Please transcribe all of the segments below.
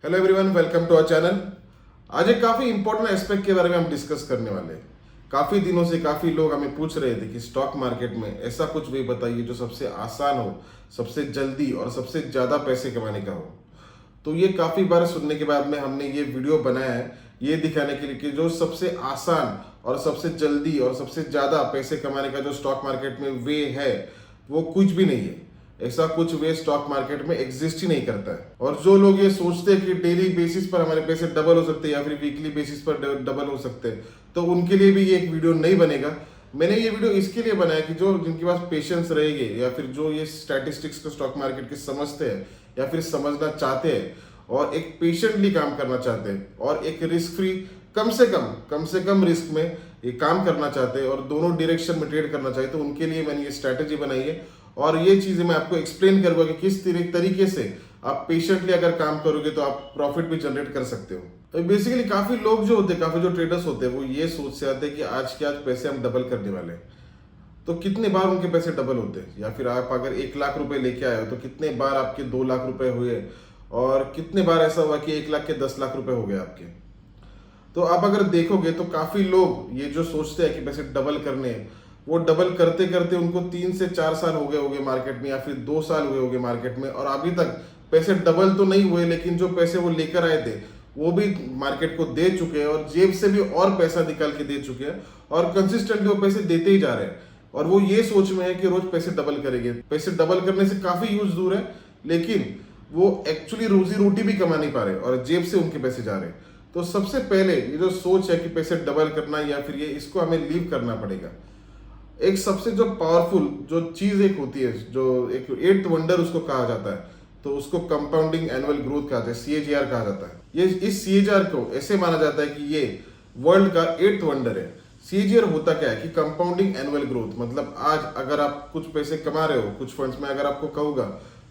Hello everyone, welcome to our channel. आज एक काफ़ी इंपॉर्टेंट एस्पेक्ट के बारे में हम डिस्कस करने वाले हैं। काफ़ी दिनों से काफ़ी लोग हमें पूछ रहे थे कि स्टॉक मार्केट में ऐसा कुछ भी बताइए जो सबसे आसान हो, सबसे जल्दी और सबसे ज़्यादा पैसे कमाने का हो। तो ये काफ़ी बार सुनने के बाद में हमने ये वीडियो बनाया है, ये दिखाने के लिए कि जो सबसे आसान और सबसे जल्दी और सबसे ज़्यादा पैसे कमाने का जो स्टॉक मार्केट में वे है, वो कुछ भी नहीं है। ऐसा कुछ वे स्टॉक मार्केट में एग्जिस्ट ही नहीं करता है। और जो लोग ये सोचते हैं कि डेली बेसिस पर हमारे पैसे डबल हो सकते हैं या फिर वीकली बेसिस पर डबल हो सकते हैं, तो उनके लिए भी ये एक वीडियो नहीं बनेगा। मैंने ये वीडियो इसके लिए बनाया कि जो जिनके पास पेशेंस रहेंगे या फिर जो ये स्टैटिस्टिक्स को स्टॉक मार्केट के समझते हैं या फिर समझना चाहते हैं और एक पेशेंटली काम करना चाहते हैं और एक रिस्क फ्री कम से कम रिस्क में ये काम करना चाहते हैं और दोनों डायरेक्शन में ट्रेड करना चाहिए, तो उनके लिए मैंने ये स्ट्रैटेजी बनाई है। और ये चीज़ें मैं आपको एक्सप्लेन करूंगा कि किस तरीके से आप पेशेंटली अगर काम करोगे तो आप प्रॉफिट भी जनरेट कर सकते हो। तो बेसिकली काफ़ी लोग जो होते हैं, काफ़ी जो ट्रेडर्स होते हैं, वो ये सोच से आते हैं कि आज के आज पैसे हम डबल करने वाले हैं। तो कितने बार उनके पैसे डबल होते हैं, या फिर आप अगर 1 लाख रुपए लेके आए हो तो कितने बार आपके 2 लाख रुपए हुए और कितने बार ऐसा हुआ कि 1 लाख के 10 लाख रुपए हो गए आपके। तो आप अगर देखोगे तो काफ़ी लोग ये जो सोचते हैं कि पैसे डबल करने हैं, वो डबल करते करते उनको 3 से 4 साल हो गए होंगे मार्केट में या फिर 2 साल हुए होंगे मार्केट में, और अभी तक पैसे डबल तो नहीं हुए, लेकिन जो पैसे वो लेकर आए थे वो भी मार्केट को दे चुके हैं और जेब से भी और पैसा निकाल के दे चुके हैं और कंसिस्टेंटली वो पैसे देते ही जा रहे हैं। और वो ये सोच में है कि रोज पैसे डबल करेंगे। पैसे डबल करने से काफ़ी यूज दूर है, लेकिन वो एक्चुअली रोजी रोटी भी कमा नहीं पा रहे और जेब से उनके पैसे जा रहे हैं। तो सबसे पहले ये जो सोच है कि पैसे डबल करना या फिर ये इसको हमें लीव करना पड़ेगा। एक सबसे जो पावरफुल जो चीज एक होती है, जो एक एट्थ वंडर उसको कहा जाता है, तो उसको कंपाउंडिंग एनुअल ग्रोथ कहा जाता है, सीएजीआर कहा जाता है। ये इस सीएजीआर को ऐसे माना जाता है कि ये वर्ल्ड का एट्थ वंडर है। सीएजीआर होता क्या है कि कंपाउंडिंग एनुअल ग्रोथ, मतलब आज अगर आप कुछ पैसे कमा रहे हो कुछ फंड्स में, अगर आपको कहूंगा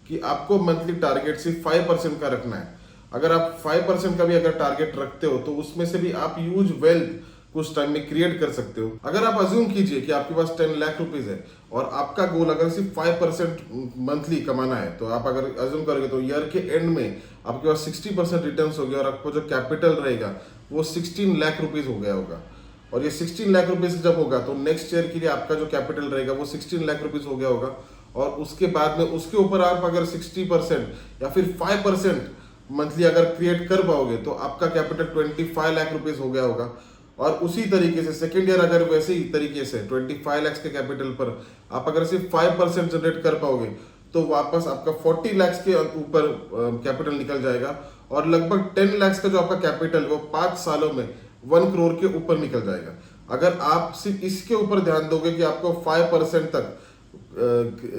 कि आपको मंथली टारगेट सिर्फ 5% का रखना है, अगर आप 5% का भी अगर टारगेट रखते हो तो उसमें से भी आप ह्यूज वेल्थ कुछ टाइम में क्रिएट कर सकते हो। अगर आप अज्यूम कीजिए कि आपके पास 10 लाख रुपीज है और आपका गोल अगर सिर्फ 5% मंथली कमाना है, तो आप अगर अज्यूम करोगे तो ईयर के एंड में आपके पास 60% रिटर्न हो गया और आपको जो कैपिटल रहेगा वो 16 लाख रुपीज हो गया होगा। और ये 16 लाख रुपीज जब होगा तो नेक्स्ट ईयर के लिए आपका जो कैपिटल रहेगा वो 16 लाख रुपीज हो गया होगा। और उसके बाद में उसके ऊपर आप अगर 60% या फिर 5% मंथली अगर क्रिएट कर पाओगे तो आपका कैपिटल 25 लाख रुपीज हो गया होगा। और उसी तरीके से सेकेंड ईयर अगर वैसे ही तरीके से 25 लाख के कैपिटल पर आप अगर सिर्फ 5% जनरेट कर पाओगे तो वापस आपका 40 लाख के ऊपर कैपिटल निकल जाएगा और लगभग 10 लाख का जो आपका कैपिटल वो 5 सालों में 1 करोड़ के ऊपर निकल जाएगा। अगर आप सिर्फ इसके ऊपर ध्यान दोगे कि आपको 5% तक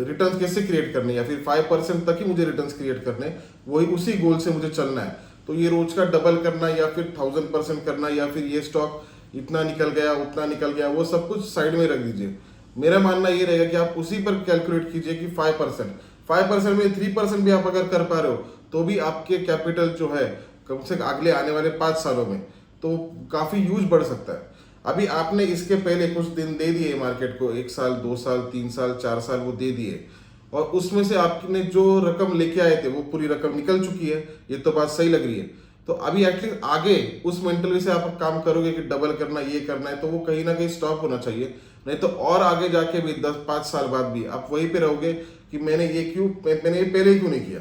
रिटर्न कैसे क्रिएट करने या फिर 5% तक ही मुझे रिटर्न क्रिएट करने, वही उसी गोल से मुझे चलना है, तो ये रोज का डबल करना या फिर 1000% करना या फिर ये स्टॉक इतना निकल गया उतना निकल गया, वो सब कुछ साइड में रख दीजिए। मेरा मानना ये रहेगा कि आप उसी पर कैलकुलेट कीजिए कि 5% में 3% भी आप अगर कर पा रहे हो तो भी आपके कैपिटल जो है कम से कम अगले आने वाले 5 सालों में तो काफ़ी यूज बढ़ सकता है। अभी आपने इसके पहले कुछ दिन दे दिए मार्केट को, 1 साल 2 साल 3 साल 4 साल वो दे दिए, और उसमें से आपने जो रकम लेके आए थे वो पूरी रकम निकल चुकी है। ये तो बात सही लग रही है। तो अभी एटलीस्ट आगे उस मेंटली से आप काम करोगे कि डबल करना ये करना है, तो वो कहीं ना कहीं स्टॉप होना चाहिए। नहीं तो और आगे जाके भी 10-5 साल बाद भी आप वहीं पे रहोगे कि मैंने ये पहले ही क्यों नहीं किया।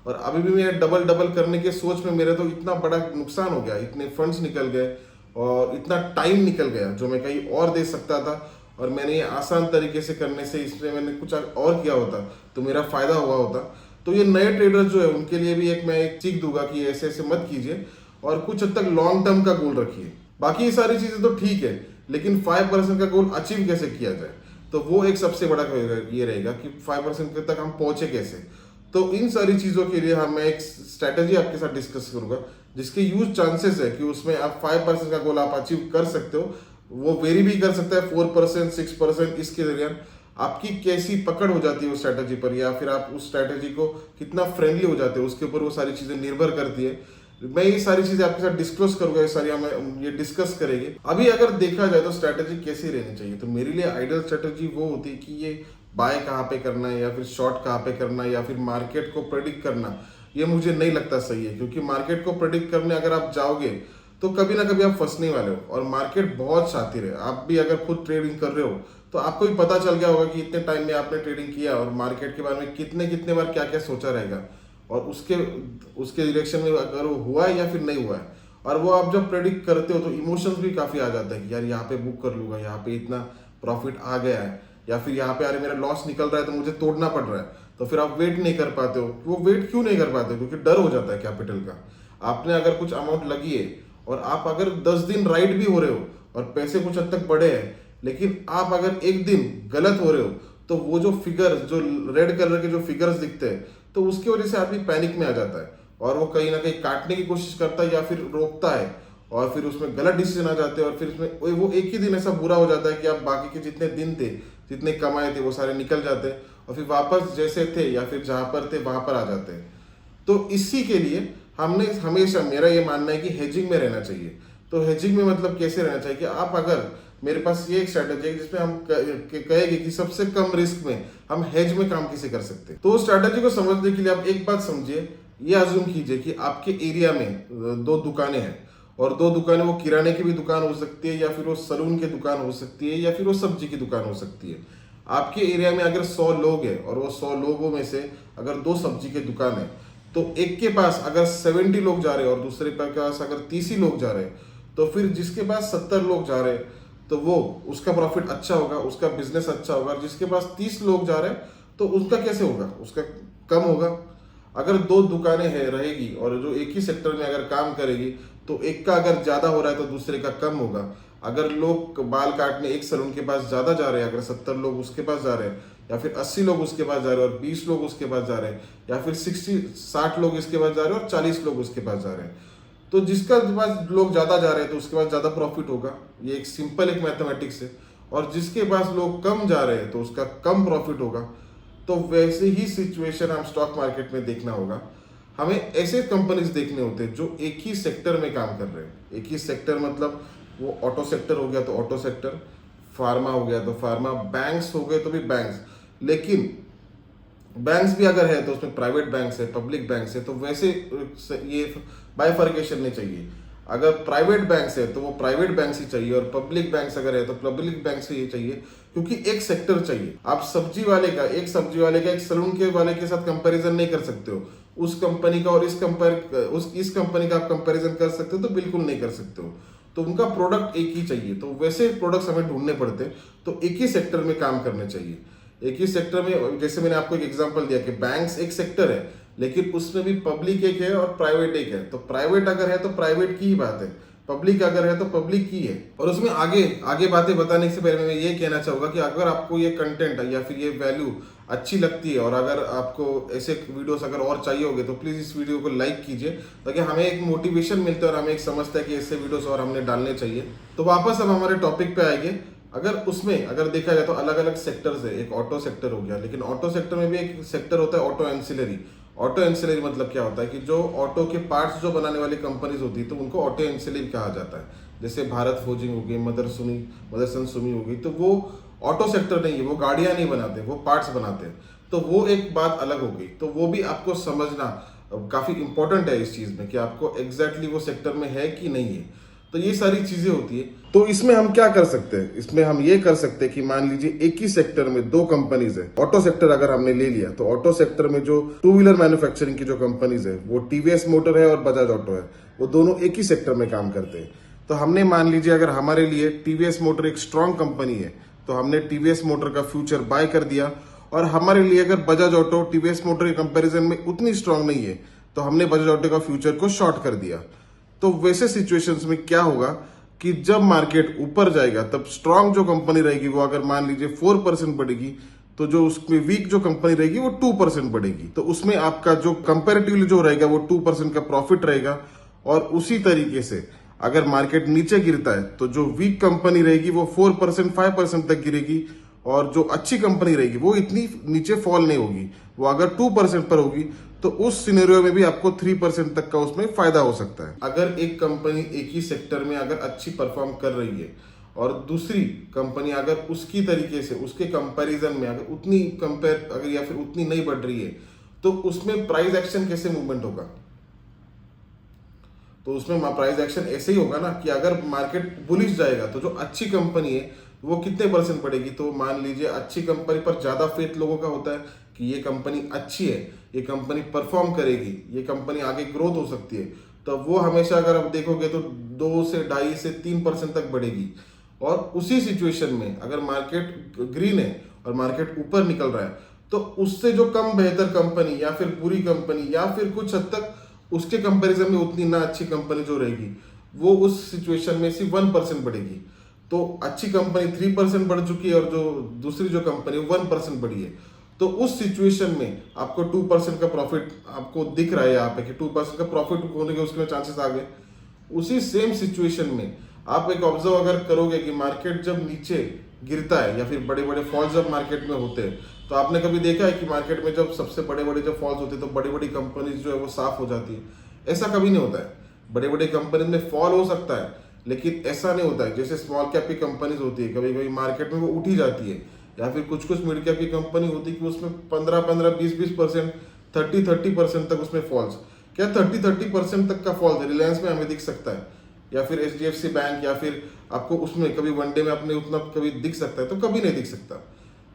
और अभी भी मैं डबल करने के सोच में मेरा तो इतना बड़ा नुकसान हो गया, इतने फंड्स निकल गए और इतना टाइम निकल गया जो मैं कहीं और दे सकता था, और मैंने ये आसान तरीके से करने से इसमें मैंने कुछ और किया होता तो मेरा फायदा हुआ होता। तो ये नए ट्रेडर्स जो है उनके लिए भी मैं एक सीख दूंगा कि ऐसे ऐसे मत कीजिए और कुछ हद तक लॉन्ग टर्म का गोल रखिए। बाकी ये सारी चीजें तो ठीक है, लेकिन 5% का गोल अचीव कैसे किया जाए, तो वो एक सबसे बड़ा ये रहेगा कि 5% तक हम पहुंचे कैसे। तो इन सारी चीजों के लिए मैं एक स्ट्रैटेजी आपके साथ डिस्कस करूंगा जिसके यूज चांसेस है कि उसमें आप 5% का गोल आप अचीव कर सकते हो। वो वेरी भी कर सकता है 4% 6%, इसके दरमियान आपकी कैसी पकड़ हो जाती है उस स्ट्रैटेजी पर, या फिर आप उस स्ट्रैटेजी को कितना फ्रेंडली हो जाते हो उसके ऊपर वो सारी चीजें निर्भर करती है। मैं ये सारी चीजें आपके साथ डिस्क्लोज करूंगा, ये सारी हम ये डिस्कस करेंगे। अभी अगर देखा जाए तो स्ट्रैटेजी कैसी रहनी चाहिए, तो मेरे लिए आइडियल स्ट्रैटेजी वो होती है कि ये बाय कहाँ पे करना है या फिर शॉर्ट कहाँ पे करना है या फिर मार्केट को प्रेडिक्ट करना ये मुझे नहीं लगता सही है, क्योंकि मार्केट को प्रेडिक्ट करने अगर आप जाओगे तो कभी ना कभी आप फंसने वाले हो। और मार्केट बहुत शातिर है, आप भी अगर खुद ट्रेडिंग कर रहे हो तो आपको भी पता चल गया होगा कि इतने टाइम में आपने ट्रेडिंग किया और मार्केट के बारे में कितने कितने बार क्या क्या सोचा रहेगा, और उसके उसके डायरेक्शन में अगर वो हुआ है या फिर नहीं हुआ है। और वो आप जब प्रेडिक्ट करते हो तो इमोशंस भी काफ़ी आ जाता है कि यार यहाँ पे बुक कर लूँगा, यहाँ पे इतना प्रॉफिट आ गया है, या फिर यहाँ पे अरे मेरा लॉस निकल रहा है तो मुझे तोड़ना पड़ रहा है। तो फिर आप वेट नहीं कर पाते हो। वो वेट क्यों नहीं कर पाते हो? क्योंकि डर हो जाता है कैपिटल का। आपने अगर कुछ अमाउंट लगी है और आप अगर 10 दिन राइट भी हो रहे हो और पैसे कुछ हद तक बढ़े हैं, लेकिन आप अगर एक दिन गलत हो रहे हो तो वो जो फिगर, जो रेड कलर के जो फिगर्स दिखते हैं, तो उसकी वजह से आदमी पैनिक में आ जाता है और वो कहीं ना कहीं काटने की कोशिश करता है या फिर रोकता है, और फिर उसमें गलत डिसीजन आ जाते हैं। और फिर उसमें वो एक ही दिन ऐसा बुरा हो जाता है कि आप बाकी के जितने दिन थे, जितने कमाए थे, वो सारे निकल जाते हैं और फिर वापस जैसे थे या फिर जहाँ पर थे वहाँ पर आ जाते हैं। तो इसी के लिए हमने हमेशा, मेरा ये मानना है कि हेजिंग में रहना चाहिए। तो हेजिंग में मतलब कैसे रहना चाहिए कि आप अगर, मेरे पास ये एक स्ट्रैटेजी है जिसमें हम कहेंगे कि सबसे कम रिस्क में हम हेज में काम कैसे कर सकते हैं। तो उस स्ट्रैटेजी को समझने के लिए आप एक बात समझिए, ये अज्यूम कीजिए कि आपके एरिया में 2 दुकानें हैं, और 2 दुकानें, वो किराने की भी दुकान हो सकती है, या फिर वो सलून की दुकान हो सकती है, या फिर वो सब्जी की दुकान हो सकती है। आपके एरिया में अगर 100 लोग हैं और वो 100 लोगों में से अगर 2 सब्जी की दुकान है, तो एक के पास अगर 70 लोग जा रहे हैं और दूसरे के पास अगर 30 ही लोग जा रहे हैं, तो फिर जिसके पास 70 लोग जा रहे हैं तो वो, उसका प्रॉफिट अच्छा होगा, उसका बिजनेस अच्छा होगा। जिसके पास 30 लोग जा रहे हैं तो उसका कैसे होगा? उसका कम होगा। अगर 2 दुकानें हैं रहेगी और जो एक ही सेक्टर में अगर काम करेगी, तो एक का अगर ज़्यादा हो रहा है तो दूसरे का कम होगा। अगर लोग बाल काटने एक सलून के पास ज़्यादा जा रहे हैं, अगर 70 लोग उसके पास जा रहे हैं, या फिर 80 लोग उसके पास जा रहे हैं और 20 लोग उसके पास जा रहे हैं, या फिर 60 लोग इसके पास जा रहे हैं और 40 लोग उसके पास जा रहे हैं, तो जिसका पास लोग ज़्यादा जा रहे हैं तो उसके पास ज़्यादा प्रॉफिट होगा। ये एक सिंपल एक मैथमेटिक्स है। और जिसके पास लोग कम जा रहे हैं तो उसका कम प्रॉफिट होगा। तो वैसे ही सिचुएशन हम स्टॉक मार्केट में देखना होगा। हमें ऐसे कंपनीज देखने होते हैं जो एक ही सेक्टर में काम कर रहे हैं। एक ही सेक्टर मतलब वो ऑटो सेक्टर हो गया तो ऑटो सेक्टर, फार्मा हो गया तो फार्मा, बैंक्स हो गए तो भी बैंक्स। लेकिन बैंक्स भी अगर है तो उसमें प्राइवेट बैंक्स है, पब्लिक बैंक्स है, तो वैसे ये बाइफर्केशन नहीं चाहिए। अगर प्राइवेट बैंक्स है तो वो प्राइवेट बैंक्स ही चाहिए, और पब्लिक बैंक्स अगर है तो पब्लिक बैंक्स ही चाहिए, क्योंकि एक सेक्टर चाहिए। आप सब्जी वाले का एक सलून के वाले के साथ कंपैरिजन नहीं कर सकते हो। उस कंपनी का और इस कंपनी का आप कंपैरिजन कर सकते हो? तो बिल्कुल नहीं कर सकते हो। तो उनका प्रोडक्ट एक ही चाहिए। तो वैसे प्रोडक्ट्स हमें ढूंढने पड़ते हैं। तो एक ही सेक्टर में काम करने चाहिए। एक ही सेक्टर में, जैसे मैंने आपको एक एग्जांपल दिया कि बैंक्स एक सेक्टर है, लेकिन उसमें भी पब्लिक एक है और प्राइवेट एक है। तो प्राइवेट अगर है तो प्राइवेट की ही बात है, पब्लिक अगर है तो पब्लिक की है। और उसमें आगे बातें बताने से पहले मैं ये कहना चाहूँगा कि अगर आपको ये कंटेंट या फिर ये वैल्यू अच्छी लगती है और अगर आपको ऐसे वीडियोस अगर और चाहिए होंगे तो प्लीज़ इस वीडियो को लाइक कीजिए, ताकि हमें एक मोटिवेशन मिलता है और हमें एक समझता है कि ऐसे वीडियोस और हमने डालने चाहिए। तो वापस हम हमारे टॉपिक पे आएंगे। अगर देखा जाए तो अलग अलग सेक्टर्स है। एक ऑटो सेक्टर हो गया, लेकिन ऑटो सेक्टर में भी एक सेक्टर होता है ऑटो एंसिलरी। ऑटो एंसिलरी मतलब क्या होता है कि जो ऑटो के पार्ट्स जो बनाने वाली कंपनीज होती है तो उनको ऑटो एंसिलरी कहा जाता है। जैसे भारत फोर्जिंग हो गई, मदरसन सुमी हो गई, तो वो ऑटो सेक्टर नहीं है, वो गाड़ियां नहीं बनाते, वो पार्ट्स बनाते हैं। तो वो एक बात अलग हो गई। तो वो भी आपको समझना काफी इंपॉर्टेंट है इस चीज में कि आपको एग्जैक्टली वो सेक्टर में है कि नहीं है। तो ये सारी चीजें होती है। तो इसमें हम क्या कर सकते हैं? इसमें हम ये कर सकते हैं कि मान लीजिए एक ही सेक्टर में 2 कंपनीज है। ऑटो सेक्टर अगर हमने ले लिया तो ऑटो सेक्टर में जो 2 व्हीलर मैन्युफैक्चरिंग की जो कंपनीज है वो टीवीएस मोटर है और बजाज ऑटो है। वो दोनों एक ही सेक्टर में काम करते हैं। तो हमने मान लीजिए अगर हमारे लिए टीवीएस मोटर एक स्ट्रॉन्ग कंपनी है तो हमने टीवीएस मोटर का फ्यूचर बाय कर दिया, और हमारे लिए अगर बजाज ऑटो टीवीएस मोटर के कंपैरिजन में उतनी स्ट्रांग नहीं है तो हमने बजाज ऑटो का फ्यूचर को शॉर्ट कर दिया। तो वैसे सिचुएशंस में क्या होगा कि जब मार्केट ऊपर जाएगा तब स्ट्रांग जो कंपनी रहेगी वो अगर मान लीजिए 4% बढ़ेगी, तो जो उसमें वीक जो कंपनी रहेगी वो 2% बढ़ेगी। तो उसमें आपका जो कंपेरेटिवली जो रहेगा वो 2% का प्रॉफिट रहेगा। और उसी तरीके से अगर मार्केट नीचे गिरता है तो जो वीक कंपनी रहेगी वो 4% 5% तक गिरेगी, और जो अच्छी कंपनी रहेगी वो इतनी नीचे फॉल नहीं होगी। वो अगर 2% पर होगी तो उस सिनेरियो में भी आपको 3% तक का उसमें फायदा हो सकता है। अगर एक कंपनी एक ही सेक्टर में अगर अच्छी परफॉर्म कर रही है और दूसरी कंपनी अगर उसकी तरीके से उसके कंपैरिजन में अगर उतनी कंपेयर अगर या फिर उतनी नहीं बढ़ रही है, तो उसमें प्राइस एक्शन कैसे मूवमेंट होगा? तो उसमें प्राइस एक्शन ऐसे ही होगा ना कि अगर मार्केट बुलिश जाएगा तो जो अच्छी कंपनी है वो कितने परसेंट बढ़ेगी? तो मान लीजिए अच्छी कंपनी पर ज़्यादा फेथ लोगों का होता है कि ये कंपनी अच्छी है, ये कंपनी परफॉर्म करेगी, ये कंपनी आगे ग्रोथ हो सकती है, तो वो हमेशा अगर आप देखोगे तो 2 से 2.5 से 3% तक बढ़ेगी। और उसी सिचुएशन में अगर मार्केट ग्रीन है और मार्केट ऊपर निकल रहा है तो उससे जो कम बेहतर कंपनी या फिर बुरी कंपनी या फिर कुछ हद तक उसके कंपैरिजन में उतनी ना अच्छी कंपनी जो रहेगी वो उस सिचुएशन में सिर्फ 1% बढ़ेगी। तो अच्छी कंपनी 3% बढ़ चुकी है और जो दूसरी जो कंपनी 1% बढ़ी है, तो उस सिचुएशन में आपको 2% का प्रॉफिट आपको दिख रहा है यहाँ पे कि 2% का प्रॉफिट होने के उसके चांसेस आ गए। उसी सेम सिचुएशन में आप एक ऑब्जर्व अगर करोगे कि मार्केट जब नीचे गिरता है या फिर बड़े बड़े फॉल्स जब मार्केट में होते हैं, तो आपने कभी देखा है कि मार्केट में जब सबसे बड़े बड़े जब फॉल्स होते हैं तो बड़ी बड़ी कंपनीज जो है वो साफ हो जाती है? ऐसा कभी नहीं होता है। बड़े बड़े कंपनी में फॉल हो सकता है लेकिन ऐसा नहीं होता है। जैसे स्मॉल कैप की कंपनीज होती है, कभी कभी मार्केट में वो उठी जाती है, या फिर कुछ कुछ मिड कैप की कंपनी होती है कि उसमें 15-20% 30% तक उसमें फॉल्स, क्या 30% तक का फॉल रिलायंस में हमें दिख सकता है, या फिर HDFC बैंक, या फिर आपको उसमें कभी वनडे में अपने उतना कभी दिख सकता है? तो कभी नहीं दिख सकता,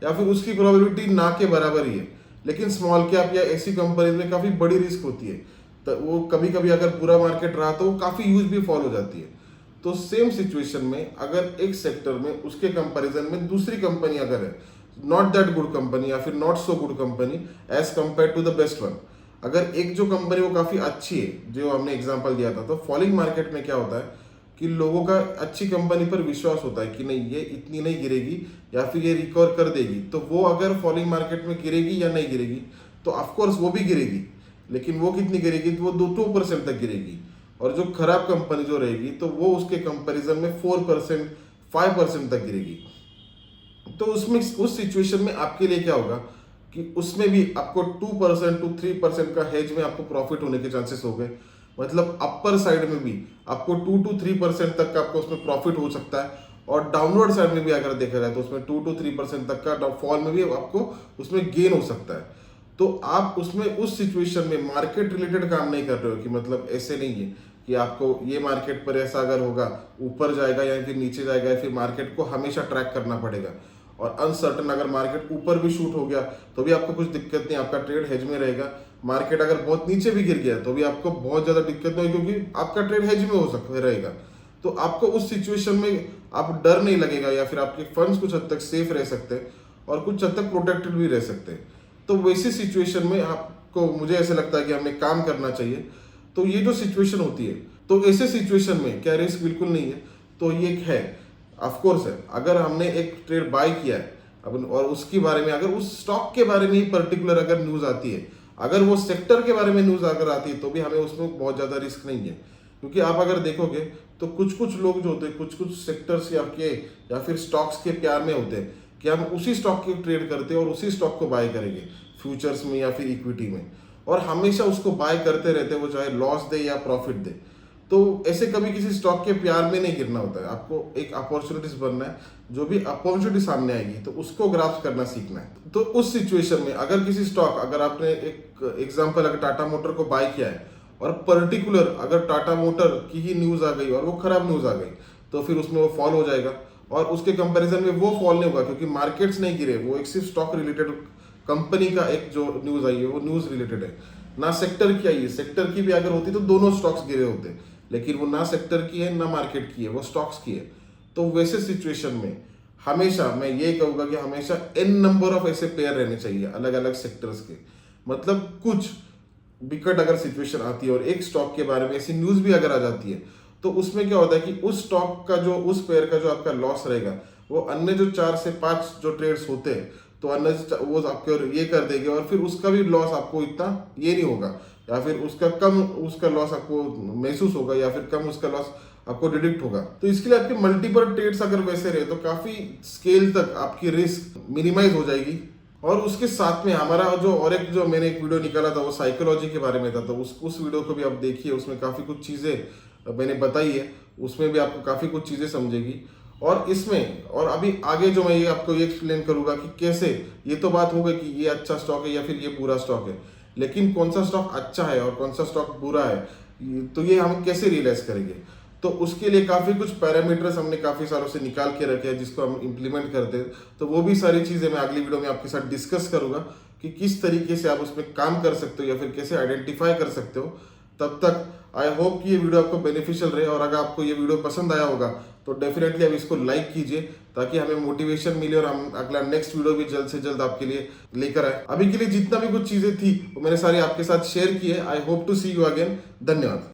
या फिर उसकी प्रोबेबिलिटी ना के बराबर ही है। लेकिन स्मॉल कैप या ऐसी कंपनीज में काफ़ी बड़ी रिस्क होती है, तो वो कभी कभी अगर पूरा मार्केट रहा तो वो काफ़ी यूज भी फॉल हो जाती है। तो सेम सिचुएशन में अगर एक सेक्टर में उसके कंपैरिजन में दूसरी कंपनी अगर है नॉट दैट गुड कंपनी या फिर not so good company as compare to the best one, अगर एक जो कंपनी वो काफ़ी अच्छी है, जो हमने एग्जांपल दिया था, तो फॉलिंग मार्केट में क्या होता है कि लोगों का अच्छी कंपनी पर विश्वास होता है कि नहीं ये इतनी नहीं गिरेगी या फिर ये रिकवर कर देगी, तो वो अगर फॉलिंग मार्केट में गिरेगी या नहीं गिरेगी, तो ऑफकोर्स वो भी गिरेगी, लेकिन वो कितनी गिरेगी? तो वो 2% तक गिरेगी। और जो खराब कंपनी जो रहेगी तो वो उसके कंपैरिजन में 4% 5% तक गिरेगी। तो उसमें उस सिचुएशन में आपके लिए क्या होगा कि उसमें भी आपको 2% to 3% का हेज में आपको प्रॉफिट होने के चांसेस हो गए। मतलब अपर साइड में भी आपको 2 to 3% तक का आपको उसमें प्रॉफिट हो सकता है, और डाउनवर्ड साइड में भी अगर देखा जाए तो उसमें 2 to 3% तक का फॉल में भी आपको उसमें गेन हो सकता है। तो आप उसमें उस सिचुएशन में मार्केट रिलेटेड काम नहीं कर रहे हो कि मतलब ऐसे नहीं है कि आपको ये मार्केट पर ऐसा अगर होगा ऊपर जाएगा या फिर नीचे जाएगा, या फिर मार्केट को हमेशा ट्रैक करना पड़ेगा। और अनसर्टन अगर मार्केट ऊपर भी शूट हो गया तो भी आपको कुछ दिक्कत नहीं, आपका ट्रेड हेज में रहेगा। मार्केट अगर बहुत नीचे भी गिर गया तो भी आपको बहुत ज़्यादा दिक्कत नहीं, क्योंकि आपका ट्रेड हेज में हो सकता रहेगा। तो आपको उस सिचुएशन में आप डर नहीं लगेगा, या फिर आपके फंड्स कुछ हद तक सेफ रह सकते हैं और कुछ हद तक प्रोटेक्टेड भी रह सकते हैं। तो वैसी सिचुएशन में आपको, मुझे ऐसे लगता है कि हमें काम करना चाहिए। तो ये जो सिचुएशन होती है, तो ऐसे सिचुएशन में क्या रिस्क बिल्कुल नहीं है? तो ये है, ऑफकोर्स है। अगर हमने एक ट्रेड बाय किया है अब और उसके बारे में अगर उस स्टॉक के बारे में ही पर्टिकुलर अगर न्यूज़ आती है, अगर वो सेक्टर के बारे में न्यूज़ अगर आती है, तो भी हमें उसमें बहुत ज़्यादा रिस्क नहीं है। क्योंकि आप अगर देखोगे तो कुछ कुछ लोग जो होते हैं, कुछ कुछ सेक्टर्स या फिर स्टॉक्स के प्यार में होते हैं कि हम उसी स्टॉक की ट्रेड करते हैं और उसी स्टॉक को बाय करेंगे फ्यूचर्स में या फिर इक्विटी में, और हमेशा उसको बाय करते रहते हैं, वो चाहे लॉस दे या प्रॉफिट दे। तो ऐसे कभी किसी स्टॉक के प्यार में नहीं गिरना होता है। आपको एक अपॉर्चुनिटीज बनना है, जो भी अपॉर्चुनिटी सामने आएगी तो उसको ग्रास्प करना सीखना है। तो उस सिचुएशन में अगर किसी स्टॉक, अगर आपने एक एग्जांपल अगर टाटा मोटर को बाय किया है और पर्टिकुलर अगर टाटा मोटर की ही न्यूज़ आ गई और वो खराब न्यूज़ आ गई, तो फिर उसमें वो फॉल हो जाएगा। और उसके कंपैरिजन में वो फॉल नहीं होगा क्योंकि मार्केट्स नहीं गिरे, वो एक सिर्फ स्टॉक रिलेटेड कंपनी का एक जो न्यूज़ आई है वो न्यूज़ रिलेटेड है, ना सेक्टर की आई है। सेक्टर की भी अगर होती तो दोनों स्टॉक्स गिरे होते, लेकिन वो ना सेक्टर की है ना मार्केट की है, वो स्टॉक्स की है। तो वैसे सिचुएशन में हमेशा मैं ये कहूँगा कि हमेशा n नंबर ऑफ ऐसे पेयर रहने चाहिए अलग अलग सेक्टर्स के। मतलब कुछ विकट अगर सिचुएशन आती है और एक स्टॉक के बारे में ऐसी न्यूज़ भी अगर आ जाती है, तो उसमें क्या होता है कि उस स्टॉक का जो, उस पेयर का जो आपका लॉस रहेगा, वो अन्य जो 4 से 5 जो ट्रेड्स होते हैं तो अन्य वो आपके ये कर देंगे, और फिर उसका भी लॉस आपको इतना ये नहीं होगा, या फिर उसका कम उसका लॉस आपको महसूस होगा, या फिर कम उसका लॉस आपको डिडक्ट होगा। तो इसके लिए आपके मल्टीपल ट्रेड्स अगर वैसे रहे तो काफ़ी स्केल तक आपकी रिस्क मिनिमाइज हो जाएगी। और उसके साथ में हमारा जो और एक जो मैंने एक वीडियो निकाला था वो साइकोलॉजी के बारे में था, तो उस वीडियो को भी आप देखिए, उसमें काफ़ी कुछ चीज़ें मैंने बताई है, उसमें भी आपको काफ़ी कुछ चीज़ें समझेगी। और इसमें और अभी आगे जो मैं ये आपको ये एक्सप्लेन करूंगा कि कैसे, ये तो बात हो गई कि ये अच्छा स्टॉक है या फिर ये बुरा स्टॉक है, लेकिन कौन सा स्टॉक अच्छा है और कौन सा स्टॉक बुरा है, तो ये हम कैसे रियलाइज करेंगे? तो उसके लिए काफ़ी कुछ पैरामीटर्स हमने काफ़ी सालों से निकाल के रखे हैं जिसको हम इम्प्लीमेंट करते हैं। तो वो भी सारी चीज़ें मैं अगली वीडियो में आपके साथ डिस्कस करूंगा कि किस तरीके से आप उसमें काम कर सकते हो या फिर कैसे आइडेंटिफाई कर सकते हो। तब तक आई होप कि ये वीडियो आपको बेनिफिशियल रहे, और अगर आपको ये वीडियो पसंद आया होगा तो डेफिनेटली आप इसको लाइक कीजिए ताकि हमें मोटिवेशन मिले और हम अगला नेक्स्ट वीडियो भी जल्द से जल्द आपके लिए लेकर आए। अभी के लिए जितना भी कुछ चीज़ें थी वो मैंने सारी आपके साथ शेयर की है। I hope to see you again. धन्यवाद।